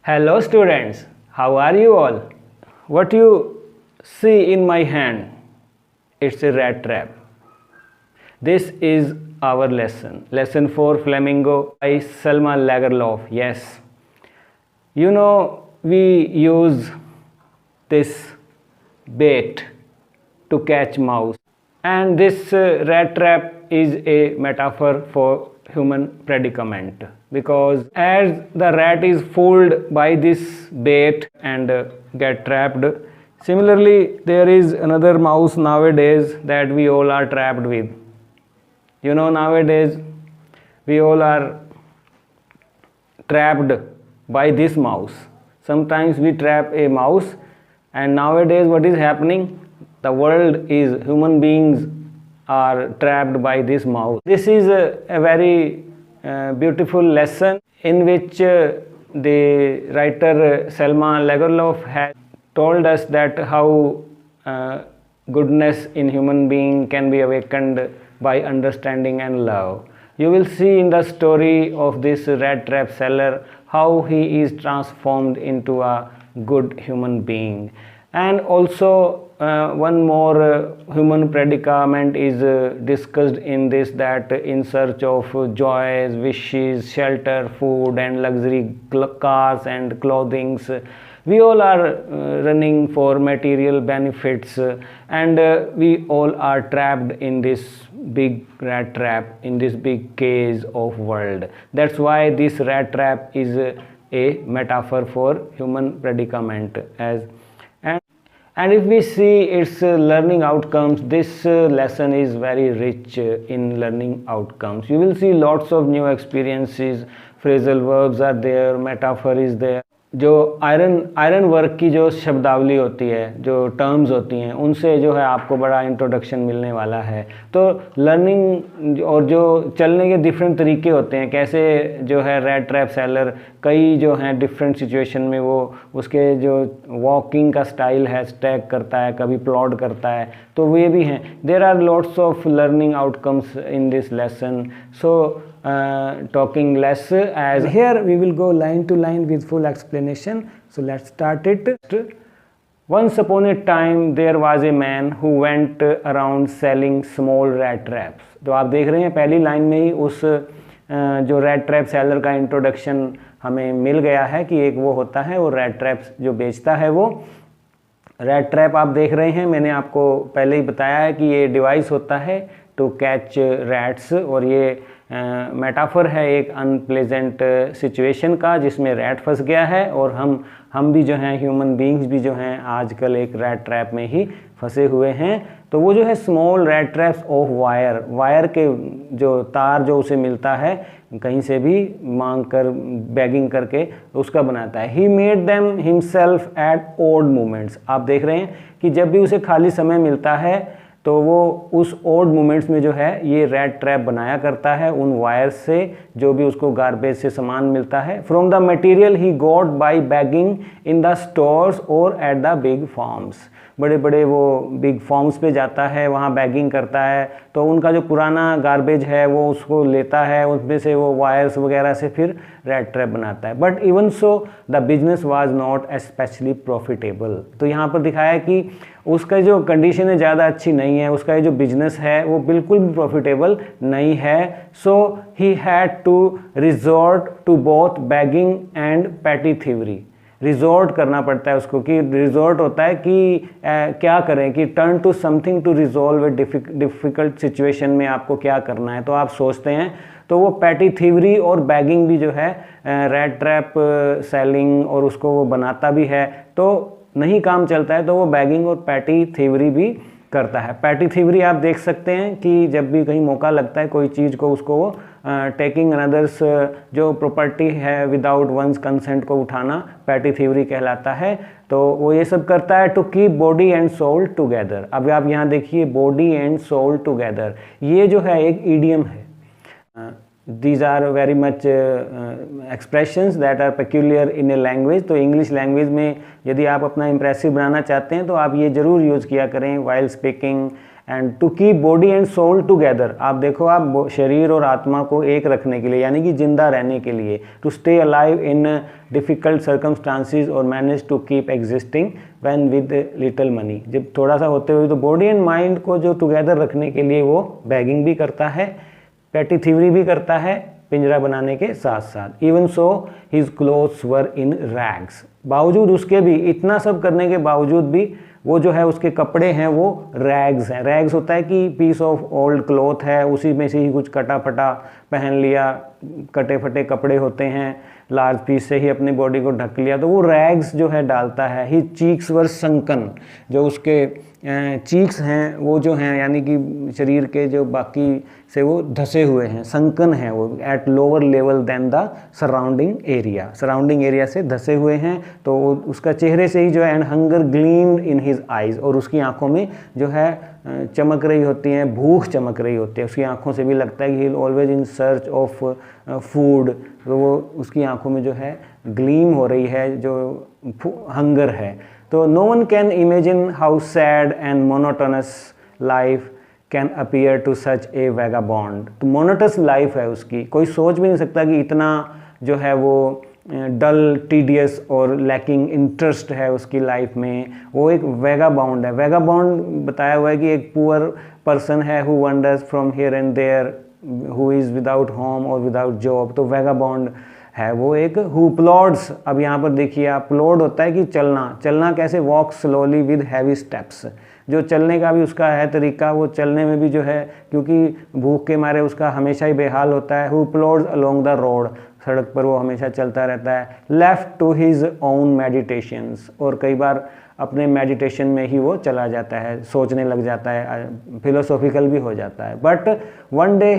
Hello students, how are you all? What you see in my hand? It's a rat trap. This is our lesson 4 Flamingo by Selma Lagerlof. Yes, you know we use this bait to catch mouse, and this rat trap is a metaphor for human predicament, because as the rat is fooled by this bait and get trapped, similarly there is another mouse nowadays that we all are trapped with. You know, nowadays we all are trapped by this mouse. Sometimes we trap a mouse, and nowadays what is happening? The world is, human beings are trapped by this mouse. This is a very beautiful lesson in which the writer Selma Lagerlof has told us that how goodness in human being can be awakened by understanding and love. You will see in the story of this rat trap seller how he is transformed into a good human being. And also one more human predicament is discussed in this, that in search of joys, wishes, shelter, food and luxury cars and clothings, we all are running for material benefits, and we all are trapped in this big rat trap, in this big cage of world. That's why this rat trap is a metaphor for human predicament. And if we see its learning outcomes, this lesson is very rich in learning outcomes. You will see lots of new experiences, phrasal verbs are there, metaphor is there. जो iron work की जो शब्दावली होती है, जो terms होती हैं, उनसे जो है आपको बड़ा इंट्रोडक्शन मिलने वाला है. तो लर्निंग और जो चलने के डिफरेंट तरीके होते हैं, कैसे जो है रैट ट्रैप सेलर कई जो हैं डिफरेंट सिचुएशन में वो उसके जो वॉकिंग का स्टाइल है, स्टैक करता है, कभी प्लॉट करता है, तो वो ये भी हैं. There are lots of learning outcomes in this lesson. So talking less, as here we will go line to line with full explanation. So let's start it. Once upon a time there was a man who went around selling small rat traps. तो आप देख रहे हैं पहली line में ही उस जो rat trap seller का इंट्रोडक्शन हमें मिल गया है कि एक वो होता है, वो रैट ट्रैप्स जो बेचता है. वो रैट ट्रैप आप देख रहे हैं, मैंने आपको पहले ही बताया है कि ये डिवाइस होता है टू कैच रैट्स, और ये मेटाफर है एक अनप्लेजेंट सिचुएशन का जिसमें रैट फंस गया है, और हम भी जो हैं ह्यूमन बीइंग्स भी जो हैं आजकल एक रैट ट्रैप में ही फंसे हुए हैं. तो वो जो है small rat traps of wire के जो तार जो उसे मिलता है कहीं से भी मांग कर, बैगिंग करके उसका बनाता है. He made them himself at odd moments. आप देख रहे हैं कि जब भी उसे खाली समय मिलता है तो वो उस ओड मोमेंट्स में जो है ये रैट ट्रैप बनाया करता है उन वायर से, जो भी उसको गार्बेज से सामान मिलता है. From the material he got by begging in the stores और एट द बिग फार्म्स. बड़े बड़े वो बिग फार्म्स पे जाता है, वहाँ बैगिंग करता है, तो उनका जो पुराना गार्बेज है वो उसको लेता है, उसमें से वो वायर्स वगैरह से फिर रैट ट्रैप बनाता है. But even so the business was not especially profitable. तो यहाँ पर दिखाया है कि उसका जो कंडीशन है ज़्यादा अच्छी नहीं है, उसका जो बिजनेस है वो बिल्कुल भी प्रॉफिटेबल नहीं है. So he had to resort to both begging and petty thievery. Resort करना पड़ता है उसको, कि रिजॉर्ट होता है कि क्या करें, कि turn to something to resolve a difficult situation में आपको क्या करना है, तो आप सोचते हैं. तो वो पैटी थीवरी और बैगिंग भी जो है रैट ट्रैप सेलिंग और उसको वो बनाता भी है, तो नहीं काम चलता है तो वो बैगिंग और पैटी थीवरी भी करता है. पैटी थीवरी आप देख सकते हैं कि जब भी कहीं मौका लगता है कोई चीज़ को, उसको वो टेकिंग अनदर्स जो प्रॉपर्टी है विदाउट वंस कंसेंट को उठाना पैटी थीवरी कहलाता है. तो वो ये सब करता है to keep body and soul together. अब आप यहाँ देखिए, बॉडी एंड सोल टुगेदर, ये जो है एक ईडियम है. These are very much expressions that are peculiar in a language. तो इंग्लिश लैंग्वेज में यदि आप अपना इम्प्रेसिव बनाना चाहते हैं तो आप ये ज़रूर यूज़ किया करें while speaking and to keep body and soul together, आप देखो आप शरीर और आत्मा को एक रखने के लिए, यानी कि जिंदा रहने के लिए, to stay alive in difficult circumstances और manage to keep existing when with little money. जब थोड़ा सा होते हुए तो बॉडी एंड माइंड को जो टुगेदर रखने के लिए वो बैगिंग भी करता है, पेटी थीवरी भी करता है पिंजरा बनाने के साथ साथ। इवन सो हिज क्लोथ्स वर इन रैग्स, बावजूद उसके भी, इतना सब करने के बावजूद भी वो जो है उसके कपड़े हैं वो रैग्स हैं। रैग्स होता है कि पीस ऑफ ओल्ड क्लॉथ है, उसी में से ही कुछ कटा फटा पहन लिया, कटे फटे कपड़े होते हैं, लार्ज पीस से ही अपनी बॉडी को ढक लिया, तो वो रैग्स जो है डालता है। ही चीक्स वर संकन, जो उसके चीक्स हैं वो जो हैं यानी कि शरीर के जो बाकी से वो धसे हुए हैं, संकन है वो, at lower level than the surrounding area, surrounding area से धसे हुए हैं। तो उसका चेहरे से ही जो है, and hunger gleamed in his eyes, और उसकी आंखों में जो है चमक रही होती हैं, भूख चमक रही होती है, उसकी आंखों से भी लगता है कि ही always in search of food, तो वो उसकी आंखों में जो है ग्लीम हो रही है, जो हंगर है। तो no one can imagine how sad and monotonous life can appear to such a vagabond. तो मोनोटस लाइफ है उसकी, कोई सोच भी नहीं सकता कि इतना जो है वो डल, टीडियस और लैकिंग इंटरेस्ट है उसकी लाइफ में। वो एक वैगाबॉन्ड है। वैगाबॉन्ड बताया हुआ है कि एक पुअर पर्सन है who wanders from here and there, who is without home और विदाउट जॉब, तो वैगाबॉन्ड है वो एक। हु प्लॉड्स, अब यहाँ पर देखिए आप, प्लॉड होता है कि चलना, चलना कैसे, walk slowly with heavy steps, जो चलने का भी उसका है तरीका, वो चलने में भी जो है क्योंकि भूख के मारे उसका हमेशा ही बेहाल होता है। Who plods along the road, सड़क पर वो हमेशा चलता रहता है। Left to his own meditations, और कई बार अपने मेडिटेशन में ही वो चला जाता है, सोचने लग जाता है, फिलोसॉफिकल भी हो जाता है। But one day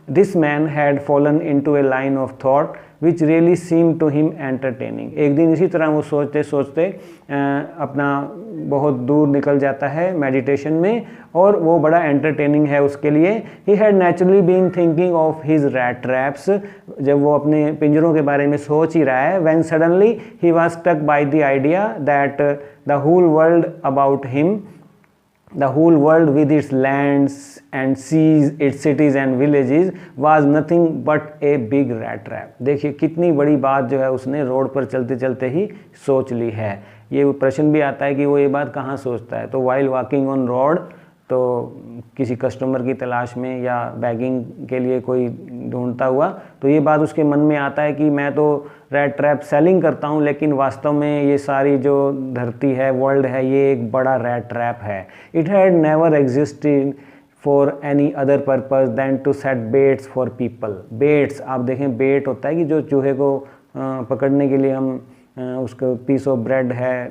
this man had fallen into a line of thought which really seem to him entertaining. एक दिन इसी तरह वो सोचते सोचते अपना बहुत दूर निकल जाता है मेडिटेशन में, और वो बड़ा एंटरटेनिंग है उसके लिए। He had naturally been thinking of his rat traps, जब वो अपने पिंजरों के बारे में सोच ही रहा है, when suddenly he was stuck by the idea that the whole world about him, the whole world with its lands and seas, its cities and villages was nothing but a big rat trap। देखिए कितनी बड़ी बात जो है उसने road पर चलते चलते ही सोच ली है। ये प्रश्न भी आता है कि वो ये बात कहाँ सोचता है, तो while walking on road, तो किसी कस्टमर की तलाश में या बैगिंग के लिए कोई ढूंढता हुआ, तो ये बात उसके मन में आता है कि मैं तो रैट ट्रैप सेलिंग करता हूँ, लेकिन वास्तव में ये सारी जो धरती है, वर्ल्ड है, ये एक बड़ा रैट ट्रैप है। It had never existed for any other purpose than to set baits for people. Baits, आप देखें बेट होता है कि जो चूहे को पकड़ने के लिए हम उसका पीस ऑफ ब्रेड है,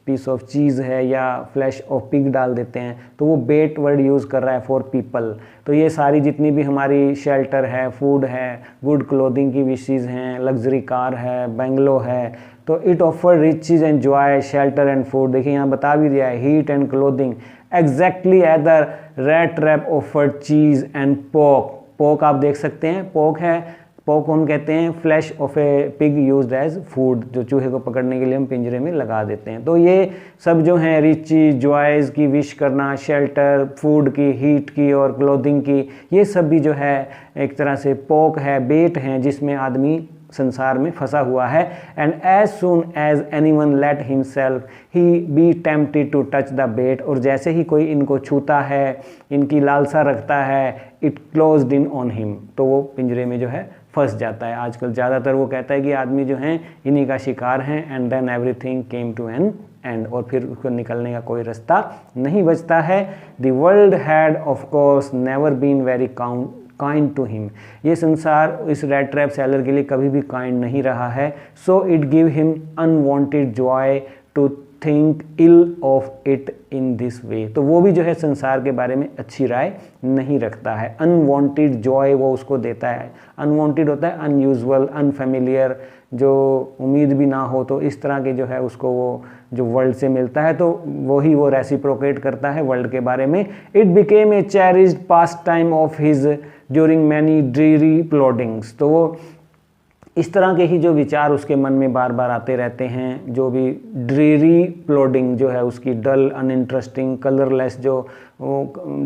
पीस ऑफ चीज़ है, या फ्लैश ऑफ पिग डाल देते हैं, तो वो बेट वर्ड यूज़ कर रहा है फॉर पीपल। तो ये सारी जितनी भी हमारी शेल्टर है, फूड है, गुड क्लोथिंग की विशेज़ हैं, लग्जरी कार है, बंगलो है, तो it offer riches and joy, shelter and food. देखिए यहाँ बता भी दिया है, heat and clothing, exactly as the rat trap offered cheese and pork. Pork आप देख सकते हैं, पोक है, पोक हम कहते हैं flesh of a pig used as food, जो चूहे को पकड़ने के लिए हम पिंजरे में लगा देते हैं। तो ये सब जो हैं रिचेज, जॉयज़ की विश करना, शेल्टर, फूड की, हीट की और क्लोथिंग की, ये सब भी जो है एक तरह से पोक है, बेट हैं जिसमें आदमी संसार में फंसा हुआ है। And as soon as anyone let himself he be tempted to touch the bet, और जैसे ही कोई इनको छूता है, इनकी लालसा रखता है, it closed in on him, तो वो पिंजरे में जो है फंस जाता है। आजकल ज़्यादातर वो कहता है कि आदमी जो हैं इन्हीं का शिकार हैं, and then everything came to an end, और फिर उसको निकलने का कोई रास्ता नहीं बचता है। The world had of course never been very kind to him, ये संसार इस रैट ट्रैप सेलर के लिए कभी भी काइंड नहीं रहा है। So it give him unwanted joy to think ill of it in this way, तो वो भी जो है संसार के बारे में अच्छी राय नहीं रखता है। अनवांटेड जॉय वो उसको देता है। अनवांटेड होता है अनयूजुअल, अनफेमिलियर, जो उम्मीद भी ना हो, तो इस तरह के जो है उसको वो जो वर्ल्ड से मिलता है, तो वही वो रेसिप्रोकेट करता है वर्ल्ड के बारे में। It became a cherished pastime of his during many dreary ploddings, तो वो इस तरह के ही जो विचार उसके मन में बार बार आते रहते हैं, जो भी ड्रीरी प्लॉडिंग जो है उसकी, डल, अनइंटरेस्टिंग, कलरलेस जो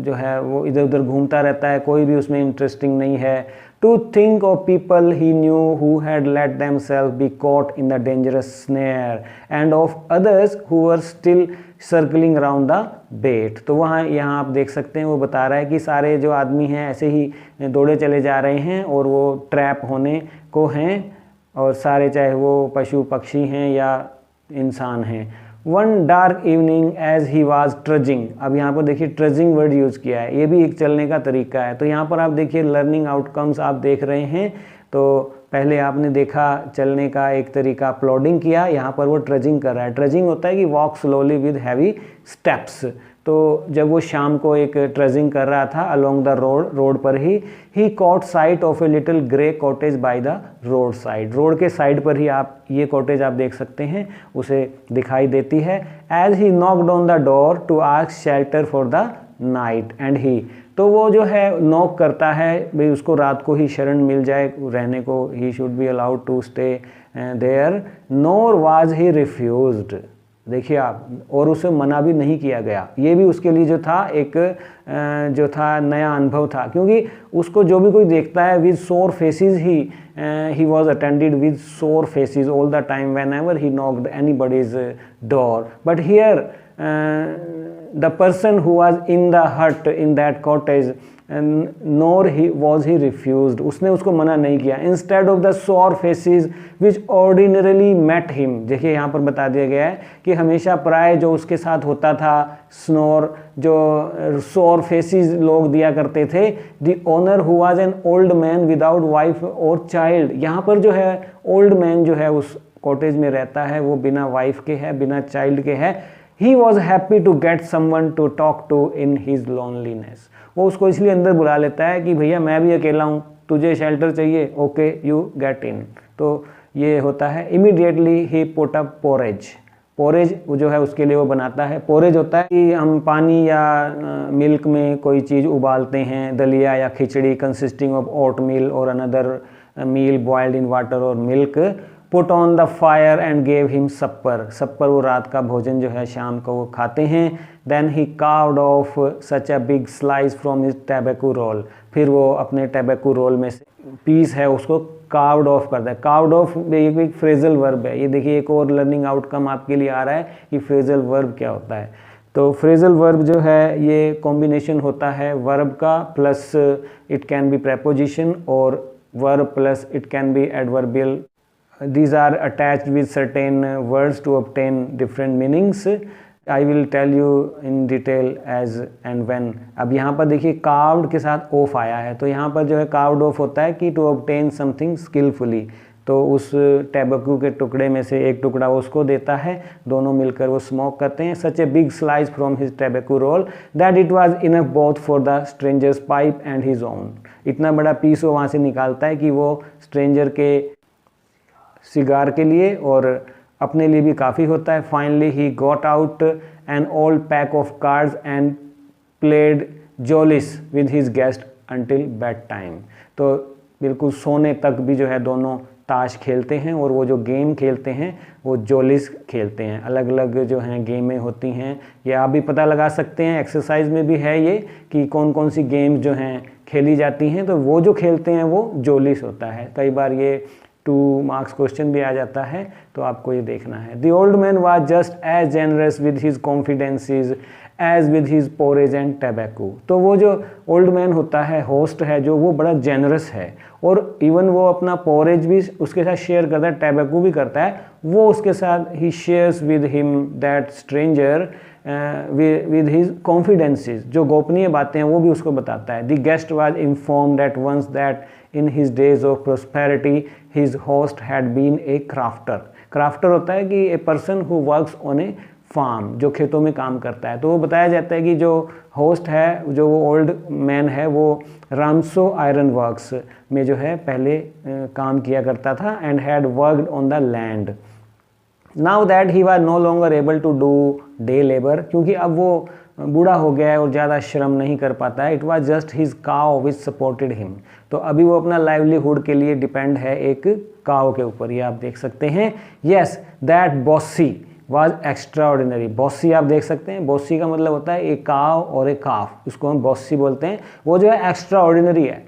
है वो इधर उधर घूमता रहता है, कोई भी उसमें इंटरेस्टिंग नहीं है। To think of people he knew who had let themselves be caught in the dangerous snare and of others who were still circling around the bait. तो वहाँ यहाँ आप देख सकते हैं वो बता रहा है कि सारे जो आदमी हैं ऐसे ही दौड़े चले जा रहे हैं और वो ट्रैप होने को हैं, और सारे चाहे वो पशु पक्षी हैं या इंसान हैं। One dark evening as he was trudging, अब यहाँ पर देखिए ट्रजिंग वर्ड यूज़ किया है, ये भी एक चलने का तरीका है। तो यहाँ पर आप देखिए लर्निंग आउटकम्स आप देख रहे हैं। तो पहले आपने देखा चलने का एक तरीका, प्लॉडिंग किया, यहाँ पर वो ट्रजिंग कर रहा है। ट्रजिंग होता है कि walk slowly with heavy steps. तो जब वो शाम को एक ट्रजिंग कर रहा था अलोंग द रोड पर he caught sight of a little grey cottage by the road side, road के साइड पर ही आप ये कॉटेज आप देख सकते हैं, उसे दिखाई देती है। As he knocked on the door to ask shelter for the night and he, तो वो जो है नॉक करता है भाई उसको रात को ही शरण मिल जाए रहने को, he should be allowed to stay there, nor was he refused. देखिए आप, और उसे मना भी नहीं किया गया। ये भी उसके लिए जो था एक जो था नया अनुभव था, क्योंकि उसको जो भी कोई देखता है with sore faces he was attended with sore faces all the time whenever he knocked anybody's door, but here the person who was in the hut in that cottage nor was he refused, उसने उसको मना नहीं किया। instead of the sore faces which ordinarily met him, देखिए यहाँ पर बता दिया गया है कि हमेशा प्राय जो उसके साथ होता था स्नोर, जो sore faces लोग दिया करते थे, the owner who was an old man without wife or child, यहाँ पर जो है old man जो है उस कॉटेज में रहता है वो बिना वाइफ के है, बिना चाइल्ड के है। He was happy to get someone to talk to in his loneliness, वो उसको इसलिए अंदर बुला लेता है कि भैया मैं भी अकेला हूँ, तुझे शेल्टर चाहिए, ओके यू गेट इन। तो ये होता है। Immediately he put up porridge, porridge जो है उसके लिए वो बनाता है। पोरेज होता है कि हम पानी या मिल्क में कोई चीज़ उबालते हैं, दलिया या खिचड़ी, कंसिस्टिंग ऑफ ओट मील और another meal boiled in water और milk, put on the fire and gave him supper, supper वो रात का भोजन जो है शाम को वो खाते हैं। Then he carved off such a big slice from his tobacco roll, फिर वो अपने टैबेको रोल में से पीस है उसको कार्व्ड ऑफ करता है। कार्व्ड ऑफ एक फ्रेजल वर्ब है। ये देखिए एक और लर्निंग आउटकम आपके लिए आ रहा है कि फ्रेजल वर्ब क्या होता है। तो फ्रेजल वर्ब जो है ये कॉम्बिनेशन होता है वर्ब का plus it can be preposition और verb plus it can be adverbial. These are attached with certain words to obtain different meanings. I will tell you in detail as and when. अब यहाँ पर देखिए carved के साथ off आया है, तो यहाँ पर जो है carved off होता है कि to obtain something skillfully, तो उस टैबकू के टुकड़े में से एक टुकड़ा उसको देता है, दोनों मिलकर वो स्मोक करते हैं। Such a big slice from his tobacco roll that it was enough both for the stranger's pipe and his own. इतना बड़ा पीस वो वहाँ से निकालता है कि वो स्ट्रेंजर के सिगार के लिए और अपने लिए भी काफ़ी होता है। Finally he got out an old pack of cards and played jollies with his guest until bedtime, तो बिल्कुल सोने तक भी जो है दोनों ताश खेलते हैं और वो जो गेम खेलते हैं वो जोलिस खेलते हैं। अलग अलग जो हैं गेमें होती हैं, ये आप भी पता लगा सकते हैं, एक्सरसाइज में भी है ये कि कौन कौन सी गेम्स जो हैं खेली जाती हैं, तो वो जो खेलते हैं वो जोलिस होता है। कई बार ये 2 मार्क्स क्वेश्चन भी आ जाता है, तो आपको ये देखना है। The old man was just as generous with his confidences as with his porridge and tobacco, तो वो जो ओल्ड मैन होता है, होस्ट है जो, वो बड़ा जेनरस है और इवन वो अपना पोरेज भी उसके साथ शेयर करता है, टैबैको भी करता है, वो उसके साथ he shares with him that stranger with his confidences, जो गोपनीय बातें हैं वो भी उसको बताता है। The guest was informed at once that in his days of prosperity his host had been a crofter. Crofter होता है कि a person who works on a farm, जो खेतों में काम करता है। तो वो बताया जाता है कि जो होस्ट है, जो वो ओल्ड मैन है, वो रामसो आयरन वर्क्स में जो है पहले काम किया करता था and had worked on the land, now that he was no longer able to do day labour, क्योंकि अब वो बूढ़ा हो गया है और ज़्यादा श्रम नहीं कर पाता है। इट वॉज जस्ट हिज काव विच सपोर्टेड हिम, तो अभी वो अपना लाइवलीहुड के लिए डिपेंड है एक काव के ऊपर, ये आप देख सकते हैं। Yes that bossy was extra ordinary, bossy आप देख सकते हैं, बॉसी का मतलब होता है एक काव और एक काफ, उसको हम बॉसी बोलते हैं। वो जो है एक्स्ट्रा ऑर्डिनरी है,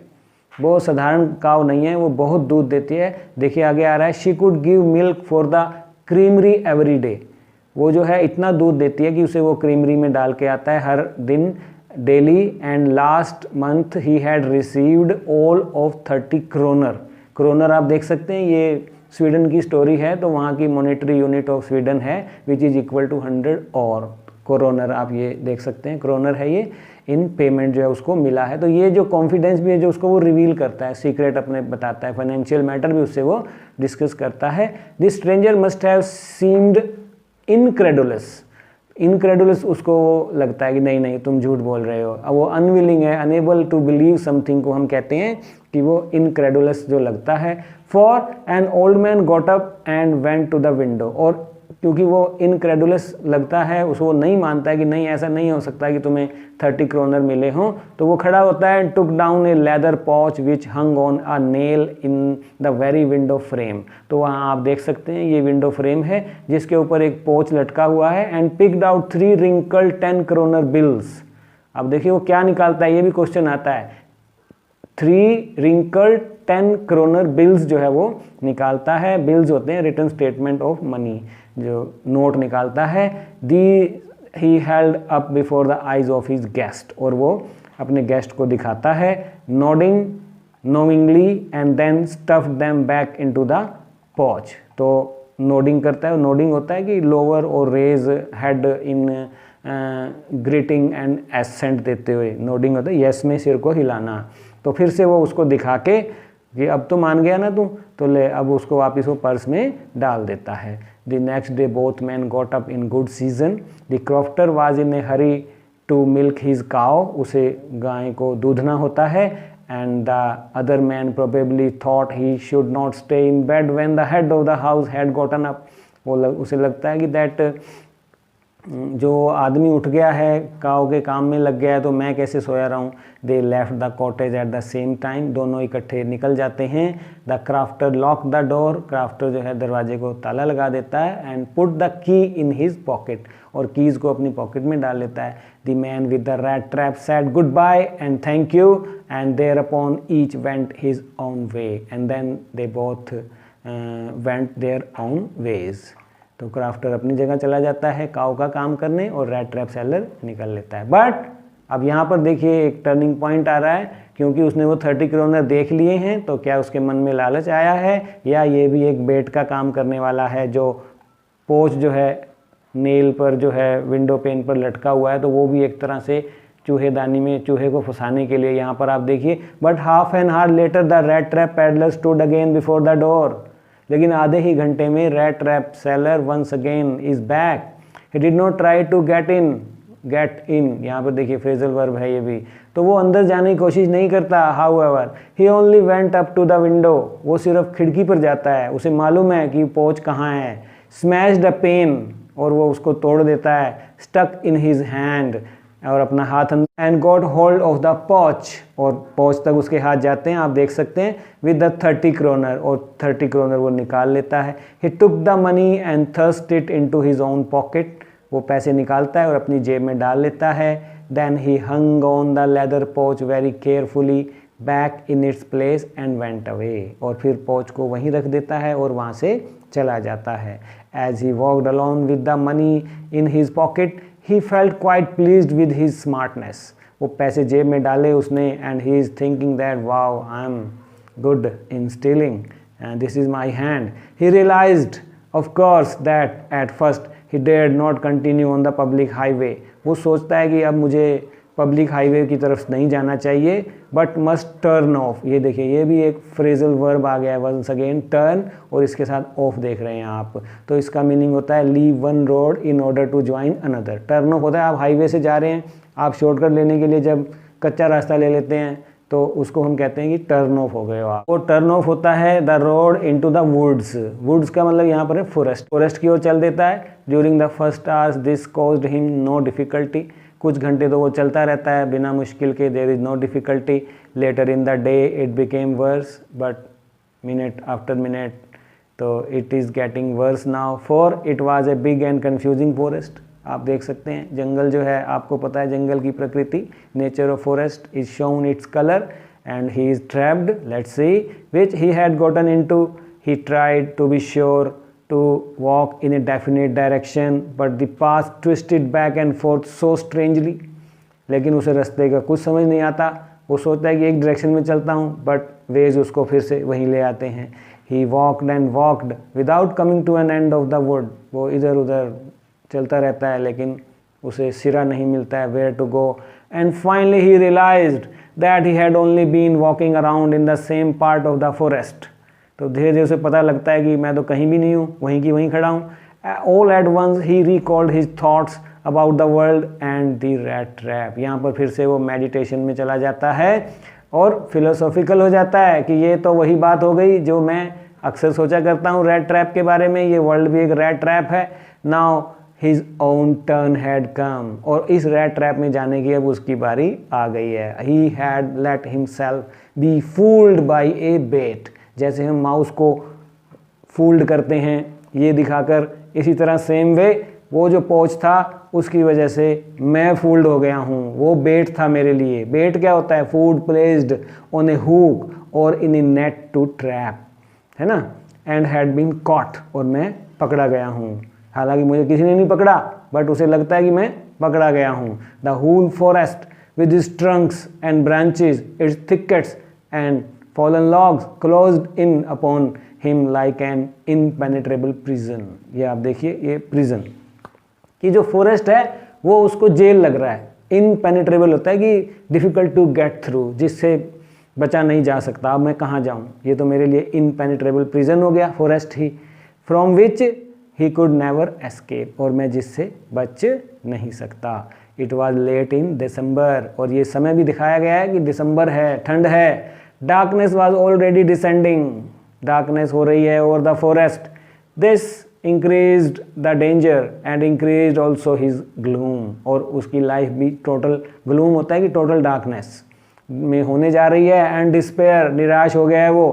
वो साधारण काव नहीं है, वो बहुत दूध देती है। देखिए आगे आ रहा है, she could give milk for the creamery every day, वो जो है इतना दूध देती है कि उसे वो क्रीमरी में डाल के आता है हर दिन, daily. And last month he had received all of 30 kronor, kronor आप देख सकते हैं, ये स्वीडन की स्टोरी है, तो वहाँ की मॉनेटरी यूनिट ऑफ स्वीडन है विच इज़ इक्वल टू 100 और क्रोनर, आप ये देख सकते हैं क्रोनर है ये, इन पेमेंट जो है उसको मिला है। तो ये जो कॉन्फिडेंस भी है जो उसको वो रिवील करता है, सीक्रेट अपने बताता है, फाइनेंशियल मैटर भी उससे वो डिस्कस करता है। This stranger must have seemed incredulous, incredulous उसको लगता है कि नहीं नहीं तुम झूठ बोल रहे हो, अब वो अनविलिंग है, अनेबल टू बिलीव समथिंग को हम कहते हैं कि वो इनक्रेडुलस जो लगता है। For an old man got up and went to the window, और क्योंकि वो इनक्रेडुलस लगता है, उसको नहीं मानता है कि नहीं ऐसा नहीं हो सकता कि तुम्हें 30 क्रोनर मिले हों, तो वो खड़ा होता है and took down a leather pouch which hung on a nail in the very window frame, तो वहाँ आप देख सकते हैं ये विंडो फ्रेम है जिसके ऊपर एक पोच लटका हुआ है। And picked out 3 wrinkled 10 kronor bills, अब देखिए वो क्या निकालता है, ये भी क्वेश्चन आता है। 3 रिंकल्ड 10 क्रोनर बिल्स जो है वो निकालता है, बिल्स होते हैं रिटर्न स्टेटमेंट ऑफ मनी, जो नोट निकालता है। These he held up before the eyes of his guest, और वो अपने गेस्ट को दिखाता है। Nodding knowingly and then stuff them back into the pouch, तो नोडिंग करता है, नोडिंग होता है कि लोअर और raise head in greeting and assent देते हुए, नोडिंग होता है यस में सिर को हिलाना। तो फिर से वो उसको दिखा के कि अब तो मान गया ना तू, तो ले अब उसको वापस वो पर्स में डाल देता है। The next day both man got up in good season, the crofter was in a hurry to milk his cow, उसे गाय को दूधना होता है। And the other man probably thought he should not stay in bed when the head of the house had gotten up, उसे लगता है कि दैट जो आदमी उठ गया है काव के काम में लग गया है तो मैं कैसे सोया रहा हूँ। They left the cottage at the same time, दोनों इकट्ठे निकल जाते हैं। The crafter lock the door, crafter जो है दरवाजे को ताला लगा देता है। And put the key in his pocket, और कीज़ को अपनी पॉकेट में डाल लेता है। The man with the rat trap said goodbye and thank you and thereupon each went his own way and then they both went their own ways. तो crofter अपनी जगह चला जाता है काव का काम करने और रैट ट्रैप सेलर निकल लेता है। बट अब यहाँ पर देखिए एक टर्निंग पॉइंट आ रहा है, क्योंकि उसने वो 30 क्रोनर देख लिए हैं, तो क्या उसके मन में लालच आया है, या ये भी एक बेट का काम करने वाला है, जो पोच जो है नेल पर जो है विंडो पेन पर लटका हुआ है, तो वो भी एक तरह से चूहेदानी में चूहे को फंसाने के लिए। यहाँ पर आप देखिए, but half an hour later the rat trap peddler stood again before the door, लेकिन आधे ही घंटे में rat trap seller once again is back. He did not try to get in, यहाँ पर देखिए फ्रेजल वर्ब है ये भी, तो वो अंदर जाने की कोशिश नहीं करता। However he only went up to the window, वो सिर्फ खिड़की पर जाता है, उसे मालूम है कि पोच कहाँ है। स्मैश्ड अ पेन, और वो उसको तोड़ देता है। स्टक इन हिज हैंड, और अपना हाथ and got hold of the पॉच, और पॉच तक उसके हाथ जाते हैं, आप देख सकते हैं। विद द 30 क्रोनर, और 30 क्रोनर वो निकाल लेता है। He took the money and thrust it into his own pocket, वो पैसे निकालता है और अपनी जेब में डाल लेता है। Then he hung on the leather pouch very carefully back in its place and went away, और फिर पॉच को वहीं रख देता है और वहाँ से चला जाता है। As he walked along with the money in his pocket he felt quite pleased with his smartness, वो पैसे जेब में डाले उसने, and he is thinking that wow I am good in stealing and this is my hand. He realized of course that at first he dared not continue on the public highway, वो सोचता है कि अब मुझे public highway की तरफ नहीं जाना चाहिए, बट मस्ट टर्न ऑफ। ये देखिए ये भी एक फ्रेजल वर्ब आ गया है वंस अगेन, टर्न, और इसके साथ ऑफ देख रहे हैं आप, तो इसका मीनिंग होता है leave one road in order to join another. Turn off होता है आप हाईवे से जा रहे हैं, आप शॉर्टकट लेने के लिए जब कच्चा रास्ता ले लेते हैं तो उसको हम कहते हैं कि टर्न ऑफ हो गए हो आप। वो टर्न ऑफ होता है the road into the woods. Woods का मतलब यहाँ पर है फॉरेस्ट। फॉरेस्ट की ओर चल देता है। During the first hours this caused him no difficulty. कुछ घंटे तो वो चलता रहता है बिना मुश्किल के, there is no difficulty. Later in the day it became worse, but minute after minute तो it is getting worse now, for it was a big and confusing forest. आप देख सकते हैं जंगल जो है, आपको पता है जंगल की प्रकृति, nature of forest is shown its colour and he is trapped. Let's see which he had gotten into. He tried to be sure to walk in a definite direction but the path twisted back and forth so strangely। लेकिन उसे रास्ते का कुछ समझ नहीं आता। वो सोचता है कि एक डायरेक्शन में चलता हूँ, बट वेज उसको फिर से वहीं ले आते हैं। He walked and walked without coming to an end of the wood। वो इधर उधर चलता रहता है लेकिन उसे सिरा नहीं मिलता है where to go। And finally he realized that he had only been walking around in the same part of the forest। तो धीरे धीरे उसे पता लगता है कि मैं तो कहीं भी नहीं हूँ, वहीं की वहीं खड़ा हूँ। All at once he recalled his thoughts about the world and the rat trap. यहाँ पर फिर से वो मेडिटेशन में चला जाता है और फिलोसॉफिकल हो जाता है कि ये तो वही बात हो गई जो मैं अक्सर सोचा करता हूँ रैट ट्रैप के बारे में। ये वर्ल्ड भी एक रैट ट्रैप है। Now his own turn had come. और इस रैट ट्रैप में जाने की अब उसकी बारी आ गई है। He had let himself be fooled by a bait. जैसे हम माउस को फूल्ड करते हैं ये दिखाकर, इसी तरह सेम वे वो जो पोच था उसकी वजह से मैं फूल्ड हो गया हूँ। वो बेट था मेरे लिए। बेट क्या होता है? Food placed on A hook और इन ए नेट टू ट्रैप, है ना। एंड हैड बीन कॉट, और मैं पकड़ा गया हूँ। हालांकि मुझे किसी ने नहीं पकड़ा, बट उसे लगता है कि मैं पकड़ा गया हूँ। The whole forest with its trunks and branches, its thickets and fallen logs closed in upon him like an impenetrable prison। ये आप देखिए, ये प्रिजन की जो फॉरेस्ट है वो उसको जेल लग रहा है। इनपेनिट्रेबल होता है कि डिफ़िकल्ट टू गेट थ्रू, जिससे बचा नहीं जा सकता। अब मैं कहाँ जाऊँ? ये तो मेरे लिए इनपेनिट्रेबल प्रिजन हो गया, forest he. From which he could never escape, और मैं जिससे बच नहीं सकता। इट वॉज लेट इन दिसंबर, और ये समय भी दिखाया गया है कि दिसंबर है, ठंड है। Darkness was already descending, darkness हो रही है over the forest। This increased the danger and increased also his gloom। और उसकी लाइफ भी टोटल gloom होता है कि टोटल darkness में होने जा रही है। and despair, निराश हो गया है वो।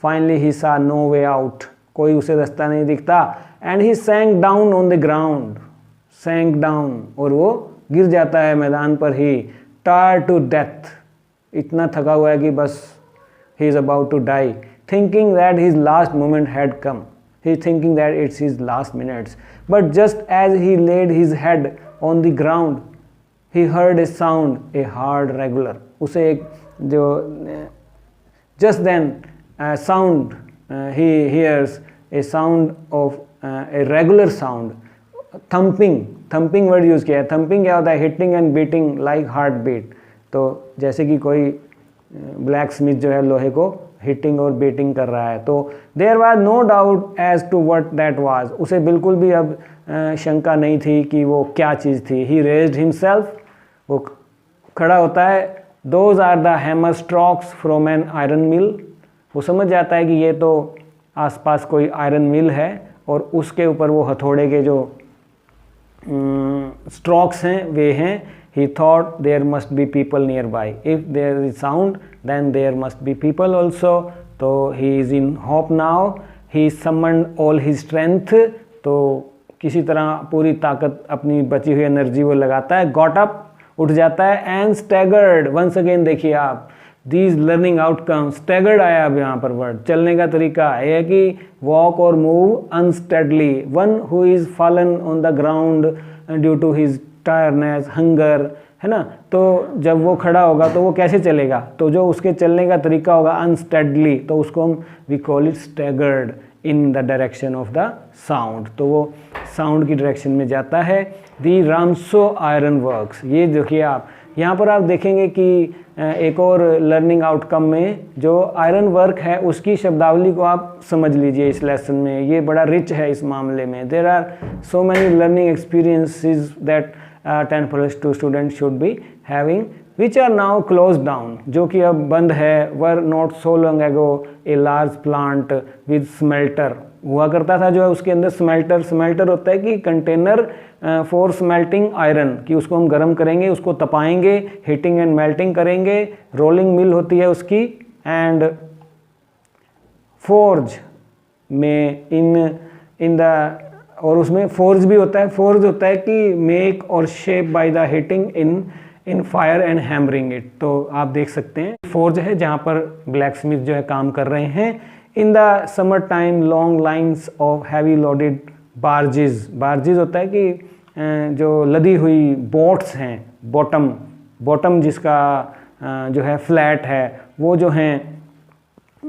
Finally he saw no way out, कोई उसे रास्ता नहीं दिखता। and he sank down on the ground, sank down, और वो गिर जाता है मैदान पर ही। tired to death, इतना थका हुआ है कि बस he is about to die, thinking that his last moment had come। He is thinking that it's his last minutes। But just as he laid his head on the ground, he heard a sound, a hard regular। उसे एक जो just then sound, he hears a sound of a regular sound, thumping word use किया है। thumping क्या होता है? hitting and beating like heart beat। तो जैसे कि कोई ब्लैक स्मिथ जो है लोहे को हिटिंग और बीटिंग कर रहा है। तो there was no doubt as to what that was. उसे बिल्कुल भी अब शंका नहीं थी कि वो क्या चीज़ थी। ही रेज्ड हिमसेल्फ, वो खड़ा होता है। Those are the hammer strokes from an iron mill. वो समझ जाता है कि ये तो आसपास कोई आयरन मिल है और उसके ऊपर वो हथौड़े के जो स्ट्रोक्स हैं वे हैं। He thought there must be people nearby. If there is sound, then there must be people also। तो he is in hope now। He summoned all his strength। तो किसी तरह पूरी ताकत, अपनी बची हुई एनर्जी वो लगाता है। Got up, उठ जाता है। And staggered, once again देखिए आप these learning outcomes। staggered आया अब यहाँ पर वर्ड। चलने का तरीका है कि walk और move unsteadily। One who is fallen on the ground due to his tiredness, hunger, है ना। तो जब वो खड़ा होगा तो वो कैसे चलेगा? तो जो उसके चलने का तरीका होगा अनस्टेडली, तो उसको हम we call it staggered in the direction of the sound. तो वो साउंड की डायरेक्शन में जाता है। The Ramsjo iron works. ये देखिए आप यहाँ पर आप देखेंगे कि एक और लर्निंग आउटकम में जो आयरन वर्क है उसकी शब्दावली को आप समझ लीजिए इस लेसन में। ये बड़ा रिच है इस मामले में। There are so many learning experiences that 10th + 2 students should be having which are now close down, जो कि अब बंद है। Were not so long ago a large plant with smelter, हुआ करता था जो है उसके अंदर स्मेल्टर। स्मेल्टर होता है कि कंटेनर फॉर स्मेल्टिंग आयरन, कि उसको हम गर्म करेंगे, उसको तपाएंगे, हीटिंग एंड मेल्टिंग करेंगे। रोलिंग मिल होती है उसकी। एंड फोर्ज में इन द, और उसमें फोर्ज भी होता है। फोर्ज होता है कि मेक और shape by the heating in fire and hammering it. तो आप देख सकते हैं फोर्ज है जहाँ पर ब्लैक स्मिथ जो है काम कर रहे हैं। In the summer time long lines of heavy loaded barges, barges होता है कि जो लदी हुई बोट्स हैं, बॉटम जिसका जो है फ्लैट है, वो जो हैं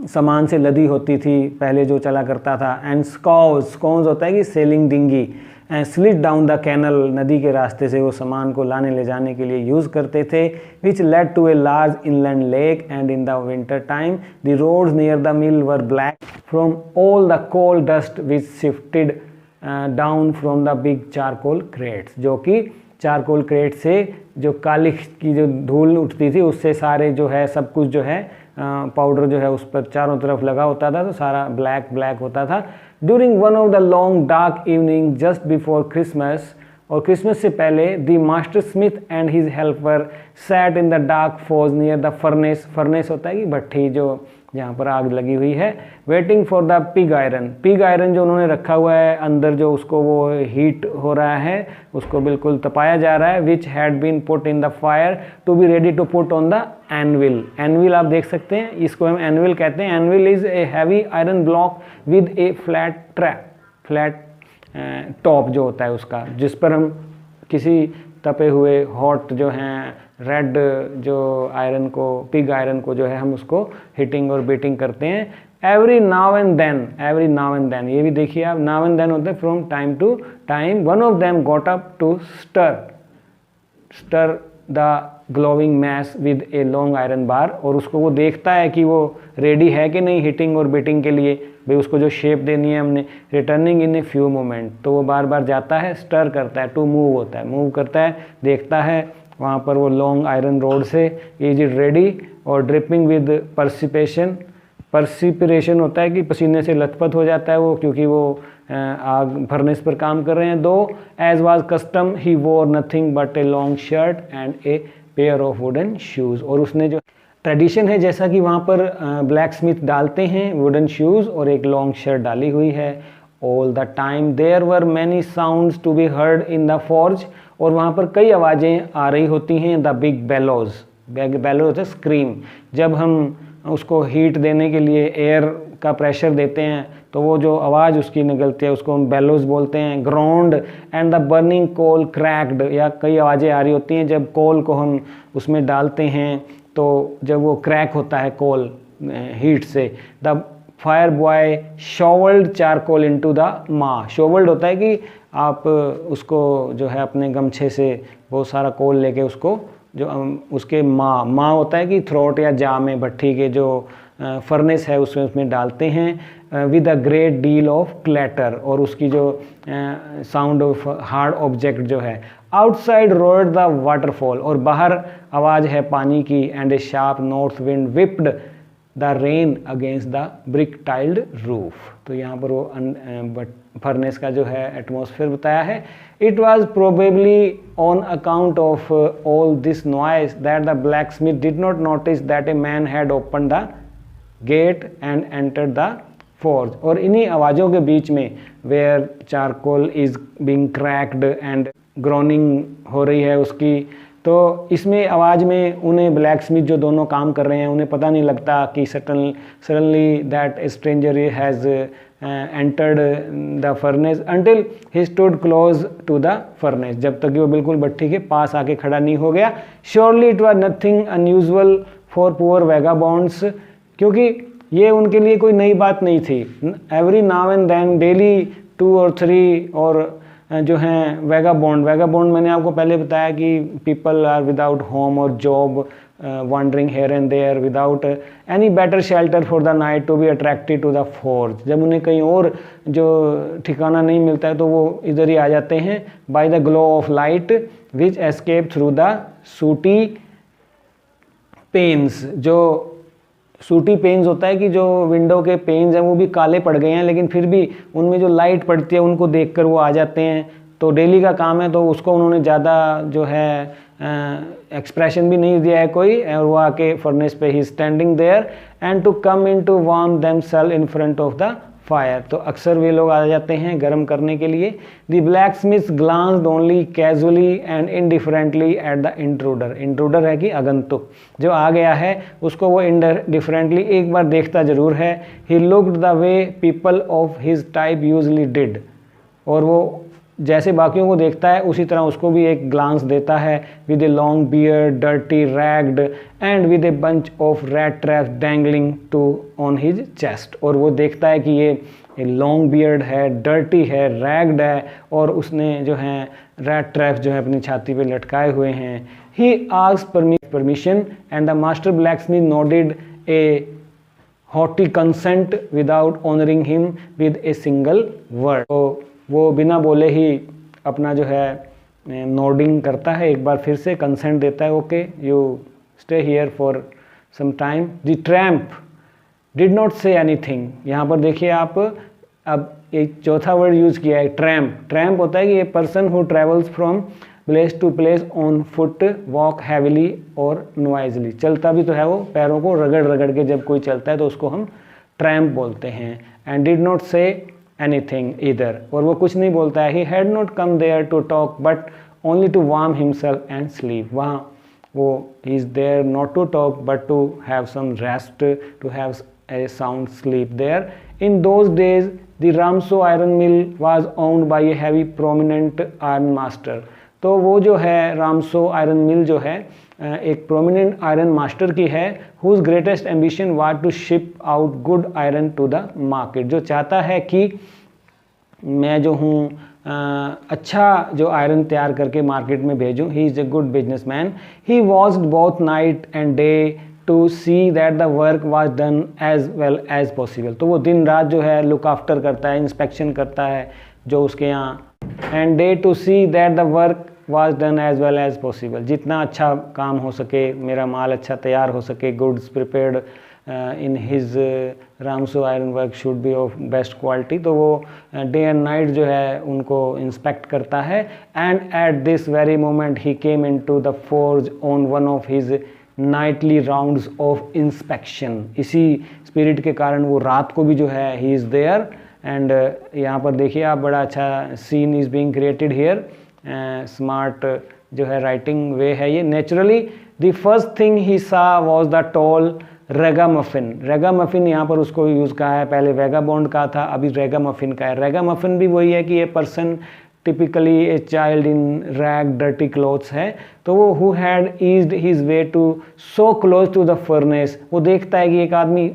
सामान से लदी होती थी पहले जो चला करता था। एंड स्कॉज होता है कि sailing dinghy. And slid down the canal, नदी के रास्ते से वो सामान को लाने ले जाने के लिए यूज़ करते थे। Which led to a large inland lake. And in the winter time the roads near the mill were black from all the coal dust which shifted down from the big charcoal crates, जो कि charcoal crate से जो काली की जो धूल उठती थी उससे सारे जो है सब कुछ जो है पाउडर जो है उस पर चारों तरफ लगा होता था, तो सारा ब्लैक होता था। During one of the long dark evening just before Christmas, और क्रिसमस से पहले the master smith and his helper sat in the dark forge near the furnace. Furnace होता है कि भट्ठी जो जहाँ पर आग लगी हुई है। Waiting for the pig iron जो उन्होंने रखा हुआ है अंदर, जो उसको वो हीट हो रहा है, उसको बिल्कुल तपाया जा रहा है। Which had been put in the fire to be ready to put on the anvil. Anvil आप देख सकते हैं, इसको हम एनविल कहते हैं। Anvil is a heavy iron block with a flat top जो होता है उसका, जिस पर हम किसी तपे हुए हॉट जो हैं रेड जो आयरन को, पिग आयरन को जो है हम उसको हीटिंग और बीटिंग करते हैं। एवरी नाउ एंड देन, ये भी देखिए आप, नाउ एंड देन होते हैं from time to time. One of them got up to stir the glowing mass with a long iron bar, और उसको वो देखता है कि वो रेडी है कि नहीं हीटिंग और बीटिंग के लिए, भाई उसको जो शेप देनी है हमने। Returning in a few moment, तो वो बार बार जाता है, स्टर करता है, टू मूव होता है, मूव करता है, देखता है वहाँ पर वो लॉन्ग आयरन रोड से, इज इट रेडी, और ड्रिपिंग विद परसिपिरेशन होता है कि पसीने से लथपथ हो जाता है वो, क्योंकि वो आग फर्नेस पर काम कर रहे हैं। दो एज वाज कस्टम ही वोर nothing but a long shirt and a pair of wooden shoes, और उसने जो ट्रेडिशन है जैसा कि वहाँ पर ब्लैक स्मिथ डालते हैं वुडन शूज़ और एक लॉन्ग शर्ट डाली हुई है। All the time there were many sounds to be heard in the forge, और वहाँ पर कई आवाज़ें आ रही होती हैं। द बिग बेलोज होता है स्क्रीम, जब हम उसको हीट देने के लिए एयर का प्रेशर देते हैं तो वो जो आवाज़ उसकी निकलती है उसको हम बेलोज बोलते हैं। Groaned and the burning coal cracked, या कई आवाज़ें आ रही होती हैं जब कोल को हम उसमें डालते हैं तो जब वो क्रैक होता है कोल हीट से। The fire boy shovelled charcoal into the maw, shovelled होता है कि आप उसको जो है अपने गमछे से बहुत सारा कोल लेके उसको जो उसके माँ होता है कि थ्रोट या जा में भट्ठी के जो फर्नेस है उसमें डालते हैं। With a great deal of clatter, और उसकी जो साउंड ऑफ हार्ड ऑब्जेक्ट जो है। आउटसाइड रोड द वाटरफॉल, और बाहर आवाज़ है पानी की। And A sharp north wind whipped the rain against the brick tiled roof, तो यहाँ पर वो फर्नेस का जो है एटमॉस्फेयर बताया है। It was probably on account of all this noise that the blacksmith did not notice that a man had open the gate and entered the forge, और इन्हीं आवाज़ों के बीच में where charcoal is being cracked and groaning हो रही है उसकी, तो इसमें आवाज़ में उन्हें ब्लैक स्मिथ जो दोनों काम कर रहे हैं उन्हें पता नहीं लगता कि suddenly that stranger has entered the furnace until he stood close to the furnace, जब तक कि वो बिल्कुल भट्ठी के पास आके खड़ा नहीं हो गया। Surely it was nothing unusual for poor vagabonds, क्योंकि ये उनके लिए कोई नई बात नहीं थी। Every now and then daily 2 और 3 और जो हैं वैगाबॉन्ड मैंने आपको पहले बताया कि पीपल आर विदाउट होम और job, wandering here and there without any better shelter for the night to be attracted to the forge, जब उन्हें कहीं और जो ठिकाना नहीं मिलता है तो वो इधर ही आ जाते हैं। By the glow of light which escape through the sooty panes, जो सूटी पेन्स होता है कि जो विंडो के पेन्स हैं वो भी काले पड़ गए हैं, लेकिन फिर भी उनमें जो लाइट पड़ती है उनको देखकर वो आ जाते हैं। तो डेली का काम है, तो उसको उन्होंने ज़्यादा जो है एक्सप्रेशन भी नहीं दिया है कोई, और वो आके फर्नेस पे he standing there and to come in to warm themselves in front of the fire. तो अक्सर वे लोग आ जाते हैं गर्म करने के लिए। The black Smith glanced only casually and indifferently at the intruder. Intruder है कि आगंतुक, जो आ गया है उसको वो इनडिफरेंटली एक बार देखता जरूर है। He looked the way people of his type usually did, और वो जैसे बाकियों को देखता है उसी तरह उसको भी एक ग्लांस देता है। With a long beard, dirty, ragged and with a bunch of rat traps dangling to on his chest. और वो देखता है कि ये लॉन्ग बियर्ड है, डर्टी है, रैग्ड है, और उसने जो है रैट ट्रैप्स जो है अपनी छाती पे लटकाए हुए हैं। He asked permission and the master blacksmith nodded a haughty consent without honouring him with a single word. तो वो बिना बोले ही अपना जो है नोडिंग करता है, एक बार फिर से कंसेंट देता है, okay you stay here for some time. The tramp did not say anything. यहाँ पर देखिए आप, अब एक चौथा वर्ड यूज़ किया है, ट्रैम्प। ट्रैम्प होता है कि a person who travels from place to place on foot, walk heavily और नॉइजली। चलता भी तो है वो, पैरों को रगड़ रगड़ के जब कोई चलता है तो उसको हम ट्रैम्प बोलते हैं। And did not say anything either, और वो कुछ नहीं बोलता है। He had not come there to talk but only to warm himself and sleep. वहाँ वो he is there not to talk but to have some rest, to have a sound sleep there. In those days the Ramsjo iron mill was owned by a heavy prominent iron master. तो वो जो है रामसो iron मिल जो है एक prominent iron master की है, whose greatest ambition was to ship out good iron to the market. जो चाहता है कि मैं जो हूँ अच्छा जो आयरन तैयार करके मार्केट में भेजूँ। He is a good businessman. He watched both night and day to see that the work was done as well as possible. तो वो दिन रात जो है लुक आफ्टर करता है, इंस्पेक्शन करता है जो उसके यहाँ, and day to see that the work was done as well as possible. जितना अच्छा काम हो सके, मेरा माल अच्छा तैयार हो सके, goods prepared in his Ramsjo iron work should be of best quality. तो वो डे एंड नाइट जो है उनको इंस्पेक्ट करता है। And at this very moment he came in to the forge on one of his nightly rounds of inspection. इसी spirit के कारण वो रात को भी जो है ही इज़ देयर। एंड यहाँ पर देखिए आप, बड़ा अच्छा scene is being created here. Smart जो है राइटिंग वे है ये। Naturally the first thing he saw was the tall ragamuffin. Ragamuffin यहाँ पर उसको यूज़ कहा है, पहले वेगाबॉन्ड का था, अभी रेगामफिन का है। रेगामफिन भी वही है कि ये person typically a child in rag dirty clothes है। तो वो who had eased his way to so close to the furnace. वो देखता है कि एक आदमी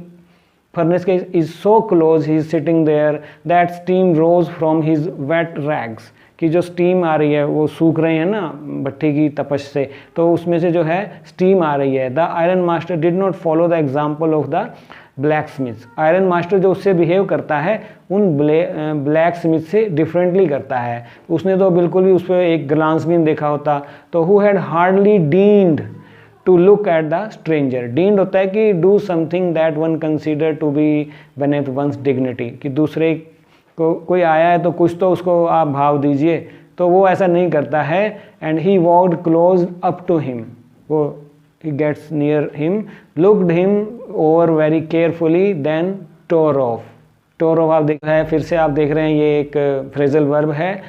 फर्नेस के is so close, he is sitting there, that steam rose from his wet rags. कि जो स्टीम आ रही है, वो सूख रहे हैं ना भट्टी की तपश से, तो उसमें से जो है स्टीम आ रही है। The iron master did not follow the example of the black Smith. Iron master जो उससे बिहेव करता है उन ब्लैक स्मिथ से डिफरेंटली करता है। उसने तो बिल्कुल भी उस पर एक ग्लांस भी नहीं देखा होता। तो who had hardly deigned to look at the stranger. Deigned होता है कि do something that one consider to be beneath one's dignity, कि दूसरे को कोई आया है तो कुछ तो उसको आप भाव दीजिए। तो वो ऐसा नहीं करता है। And he walked close up to him, वो he gets near him, looked him over very carefully, then tore off. tore off आप देख रहे हैं, फिर से आप देख रहे हैं ये एक फ्रेजल वर्ब है।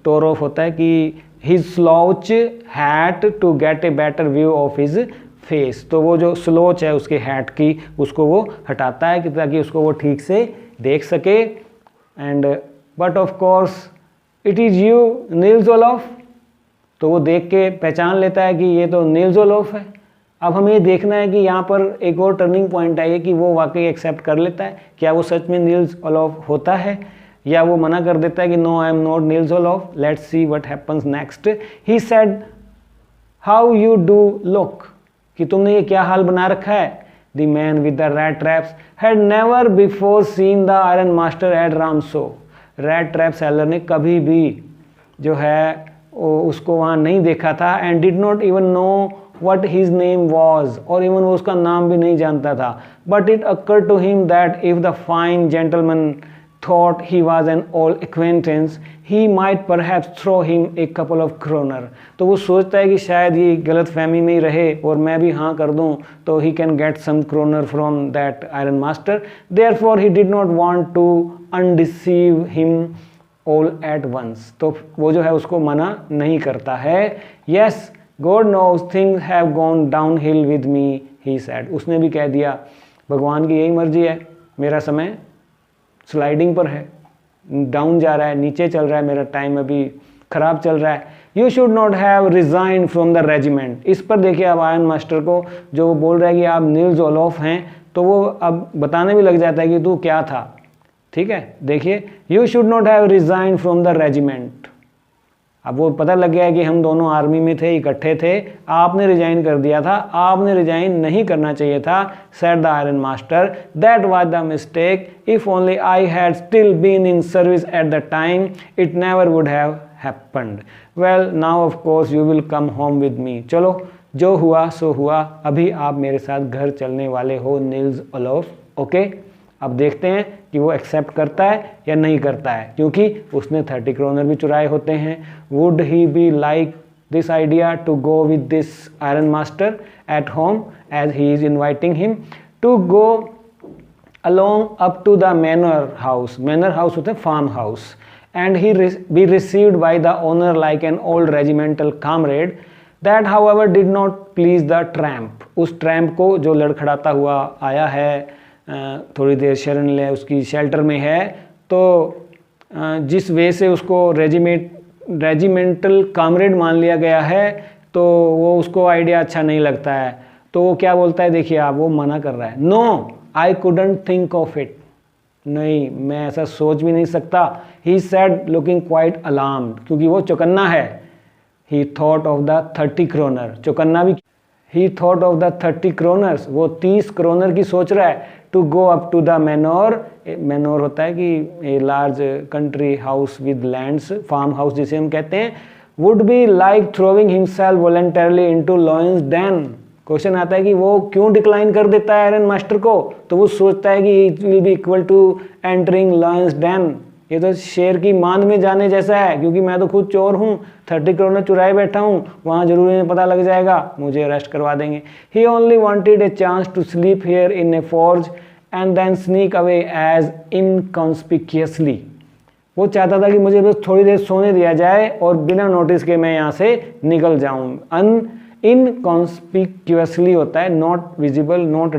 tore off होता है कि his slouch hat to get a better view of his face। तो वो जो स्लोच है उसके हैट की, उसको वो हटाता है कि ताकि उसको वो ठीक से देख सके। And but of course it is you Niels Olaf. तो वो देख के पहचान लेता है कि ये तो नील्स ओलोफ है। अब हमें ये देखना है कि यहाँ पर एक और टर्निंग पॉइंट है कि वो वाकई एक्सेप्ट कर लेता है, क्या वो सच में नील्स ओलोफ होता है, या वो मना कर देता है कि no I am not Nils Olof. Let's see what happens next. He said how you do look, कि तुमने ये क्या हाल बना रखा है। The man with the rat traps had never before seen the iron master at Ramsjo. Rat trap seller ने कभी भी जो है उसको वहाँ नहीं देखा था। And did not even know what his name was, और इवन वो उसका नाम भी नहीं जानता था. But it occurred to him that if the fine gentleman thought he was an old acquaintance, he might perhaps throw him a couple of kroner. तो वो सोचता है कि शायद ये गलत फहमी में ही रहे और मैं भी हाँ कर दूं तो he can get some kroner from that iron master. Therefore he did not want to undeceive him all at once. तो वो जो है उसको मना नहीं करता है. Yes, God knows things have gone downhill with me, he said. उसने भी कह दिया भगवान की यही मर्जी है, मेरा समय स्लाइडिंग पर है, डाउन जा रहा है, नीचे चल रहा है, मेरा टाइम अभी खराब चल रहा है. You should not have resign from the regiment. इस पर देखिए अब आयरन मास्टर को जो वो बोल रहा है कि आप नील्स ओलोफ हैं, तो वो अब बताने भी लग जाता है कि तू क्या था. ठीक है, देखिए you should not have resign from the regiment. अब वो पता लग गया है कि हम दोनों आर्मी में थे, इकट्ठे थे, आपने रिजाइन कर दिया था, आपने रिजाइन नहीं करना चाहिए था. Said the iron master, that was the mistake. If only I had still been in service at the time it never would have happened. Well now of course you will come home with me. चलो जो हुआ सो हुआ, अभी आप मेरे साथ घर चलने वाले हो नील्स ओलोफ. ओके, अब देखते हैं कि वो एक्सेप्ट करता है या नहीं करता है, क्योंकि उसने 30 क्रोनर भी चुराए होते हैं. Would he be like this idea to go with this iron master at home as he is inviting him to go along up to the manor house. Manor house होते हैं farm house. And he be received by the owner like an old regimental comrade. That however did not please the tramp. उस tramp को जो लड़खड़ाता हुआ आया है, थोड़ी देर शरण ले उसकी शेल्टर में है, तो जिस वे से उसको रेजिमेंटल कामरेड मान लिया गया है, तो वो उसको आइडिया अच्छा नहीं लगता है. तो वो क्या बोलता है, देखिए आप, वो मना कर रहा है. No, I couldn't think of it. नहीं, मैं ऐसा सोच भी नहीं सकता. He said looking quite alarmed, क्योंकि वो चौकन्ना है. He thought of the 30 kronor. चौकन्ना भी. He thought of the 30 kronors. वो 30 क्रोनर की सोच रहा है. To go up to the manor. Manor होता है कि a large country house with lands, farm house जिसे हम कहते हैं. Would be like throwing himself voluntarily into lion's den. Question आता है कि वो क्यों डिक्लाइन कर देता है आयरन मास्टर को. तो वो सोचता है कि it will be equal to entering lion's den. ये तो शेर की मांद में जाने जैसा है, क्योंकि मैं तो खुद चोर हूँ, 30 क्रोनर चुराए बैठा हूँ, वहाँ जरूर इन्हें पता लग जाएगा, मुझे अरेस्ट करवा देंगे. He only wanted a chance to sleep here in a forge and then sneak away as inconspicuously. वो चाहता था कि मुझे बस थोड़ी देर सोने दिया जाए और बिना नोटिस के मैं यहाँ से निकल जाऊँ. इनकॉन्स्पिक्यूअसली होता है not visible, not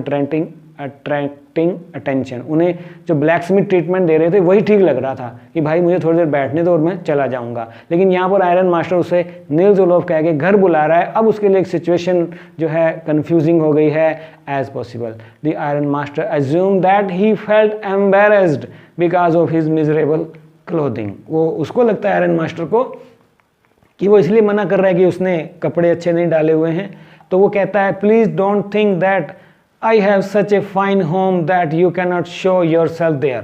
attracting attention. उन्हें जो ब्लैक स्मिथ ट्रीटमेंट दे रहे थे वही ठीक लग रहा था कि भाई मुझे थोड़ी देर बैठने दो और मैं चला जाऊंगा. लेकिन यहाँ पर आयरन मास्टर उसे नील्स ओलोफ कह के घर बुला रहा है. अब उसके लिए एक सिचुएशन जो है कंफ्यूजिंग हो गई है. As possible the iron master assume that he felt embarrassed because of his miserable clothing. वो उसको लगता है आयरन मास्टर को कि वो इसलिए मना कर रहा है कि उसने कपड़े अच्छे नहीं डाले हुए हैं. तो वो कहता है, please don't think that I have such a fine home that you cannot show yourself there.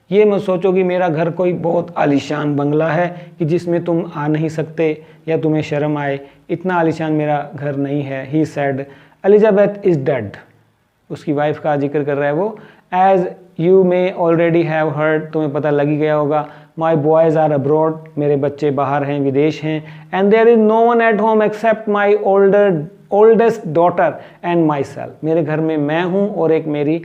ये मत सोचो कि मेरा घर कोई बहुत आलीशान बंगला है कि जिसमें तुम आ नहीं सकते या तुम्हें शर्म आए. इतना आलीशान मेरा घर नहीं है. He said, Elizabeth is dead. उसकी वाइफ का जिक्र कर रहा है वो. As you may already have heard, तुम्हें पता लग ही गया होगा. My boys are abroad. मेरे बच्चे बाहर हैं, विदेश हैं. And there is no one at home except my oldest daughter and myself. मेरे घर में मैं हूँ और एक मेरी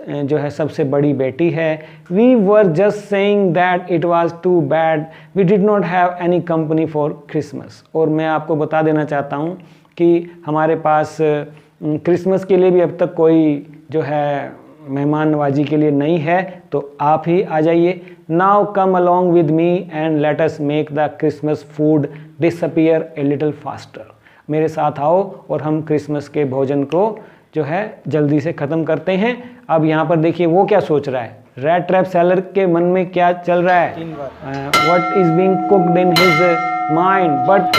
जो है सबसे बड़ी बेटी है. We were just saying that it was too bad we did not have any company for Christmas. और मैं आपको बता देना चाहता हूँ कि हमारे पास क्रिसमस के लिए भी अब तक कोई जो है मेहमान नवाजी के लिए नहीं है, तो आप ही आ जाइए. Now come along with me and let us make the Christmas food disappear a little faster. मेरे साथ आओ और हम क्रिसमस के भोजन को जो है जल्दी से ख़त्म करते हैं. अब यहाँ पर देखिए वो क्या सोच रहा है. रेड ट्रैप सेलर के मन में क्या चल रहा है. What is being cooked in his mind. But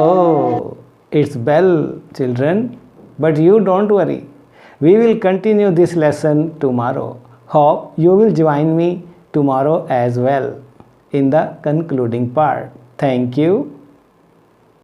oh it's bell children, but you don't worry, we will continue this lesson tomorrow. Hope you will join me tomorrow as well in the concluding part. Thank you.